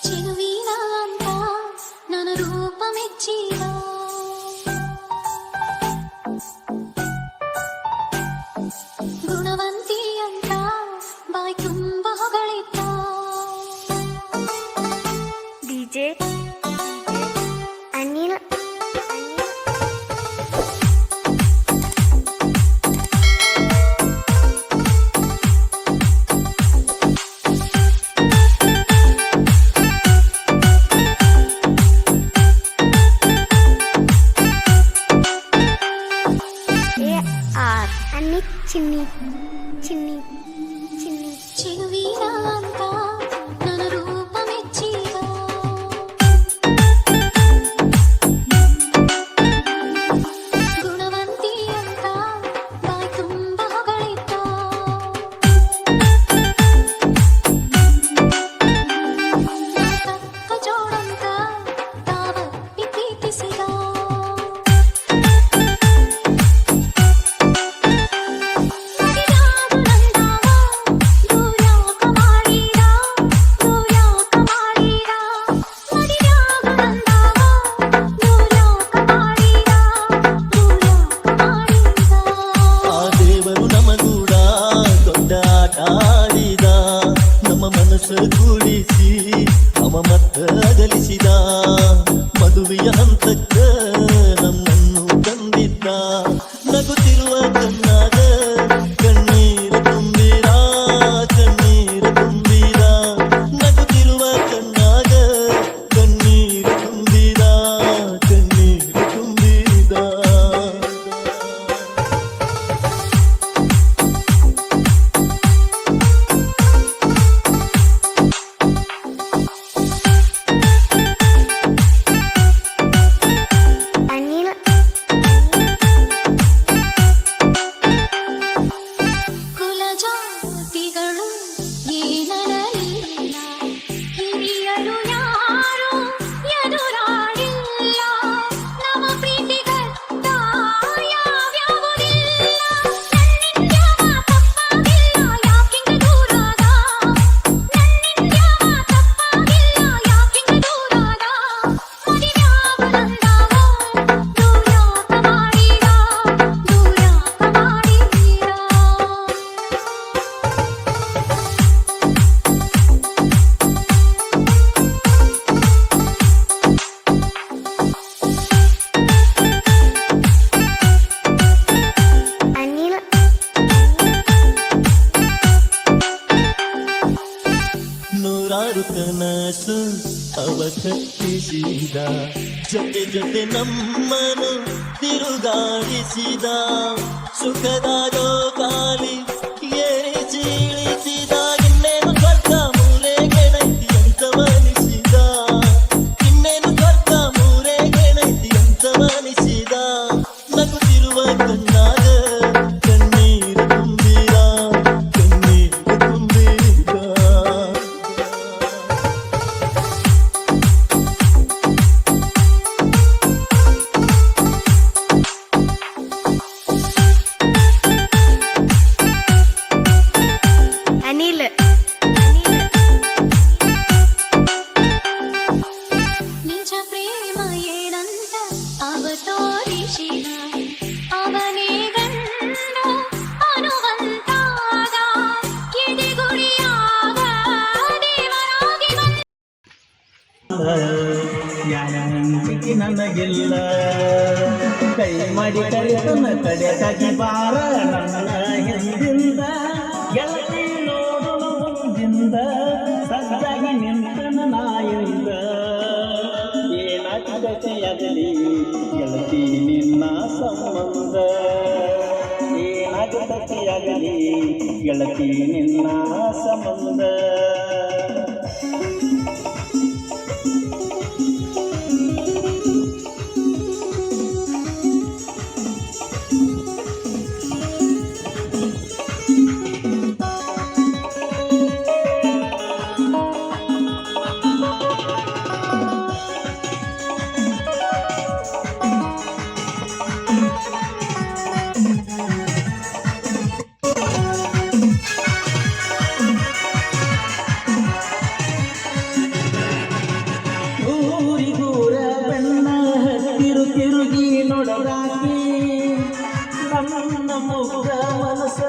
ಚೆಲುವಿನ ಅಂತ ನನ್ನ ರೂಪ ಮೆಚ್ಚಿದ ಗುಣವಂತಿ ಅಂತ ಬಾಯಿ ತುಂಬ ಹೊಗಳಿದ್ದ ಡಿಜೆ ಅನಿಲ್ ಅನಿಲ್ ಚಿನ್ನಿ ಚಿನ್ನಿ ಚಿನ್ನಿ ಚೆಲುವಿನ ಅಂತ ನನ್ನ ರೂಪ ಮೆಚ್ಚಿದ ಗುಣವಂತಿ ಅಂತ ಬಾಯಿ ತುಂಬ ಹೊಗಳಿದ್ದ ತಕ್ಕ ಜೋಡಂತ ತಾವಪ್ಪಿ ಪ್ರೀತಿಸಿದ ಕೂಡಿಸಿ ಅವ ಮತ್ತ ಅಗಲಿಸಿದ ಮದುವೆಯ ಹಂತಕ್ಕ ನಮ್ಮನ್ನು ತಂದಿದ್ದ ನಗುತ್ತಿರುವ ಕಣ್ಣಾಗ ಕಣ್ಣೀರು ತುಂಬಿರ ಕಣ್ಣೀರು ತುಂಬಿರ ನಗುತ್ತಿರುವ ಕಣ್ಣಾಗ ಕಣ್ಣೀರು ತುಂಬಿರ ಕಣ್ಣೀರು ತುಂಬಿದ ನೂರಾರು ಕನಸು ಅವ ಕಟ್ಟಿಸಿದ ಜೊತೆ ಜೊತೆ ನಮ್ಮನು ತಿರುಗಾಡಿಸಿದ ಸುಖದ ಲೋಕಾಲಿ ಏರಿಸಿ ಇಳಿಸಿದ ಇನ್ನೇನು ಸ್ವರ್ಗ ಮೂಲೆಗೆ ನೈತಿ ಅಂತ ಮನಿಸಿದ ಇನ್ನೇನು ಸ್ವರ್ಗ ಮೂಲೆಗೆ ನೈತಿ ಅಂತ ಮನಿಸಿದ ನಗುತ್ತಿರುವ ಕಣ್ಣಾಗ ಕಣ್ಣೀರು ತುಂಬಿರ ಕಣ್ಣೀರು ತುಂಬಿದ ಅನಿಲ್ ನಿಜ ಪ್ರೇಮ ಏನಂತ ಅವ ತೋರಿಸಿದ ಅವನೇ ಗಂಡ ಅನ್ನುವಂತಾದ ಕಿಡಿಗುಡಿಯಾಗ ದೇವರಾಗಿ ಬಂದ ಯಾರಂತಿಕೆ ನನಗಿಲ್ಲ ಕೈ ಮಾಡಿ ಕರೆತನ ಕಡೆ ತಗಿ ಬಾರ ನನ್ನ ಹಿಂದಿಂದ ಗೆಳತಿ ನೋಡಲು ಮುಂದಿಂದ ಸಜ್ಜಾಗಿ ನಿಂತನ ನಾಯಿಂದ ಏನಾಗಲಿ ಗೆಳತಿ ನಿನ್ನ ಸಂಬಂಧ ಏನಾಗಲಿ ಗೆಳತಿ ನಿನ್ನ ಸಂಬಂಧ ಹುಡುಗಿ ನೋಡರಾಕಿ ನನ್ನ ಮುಗ್ಧ ಮನಸ್ಸ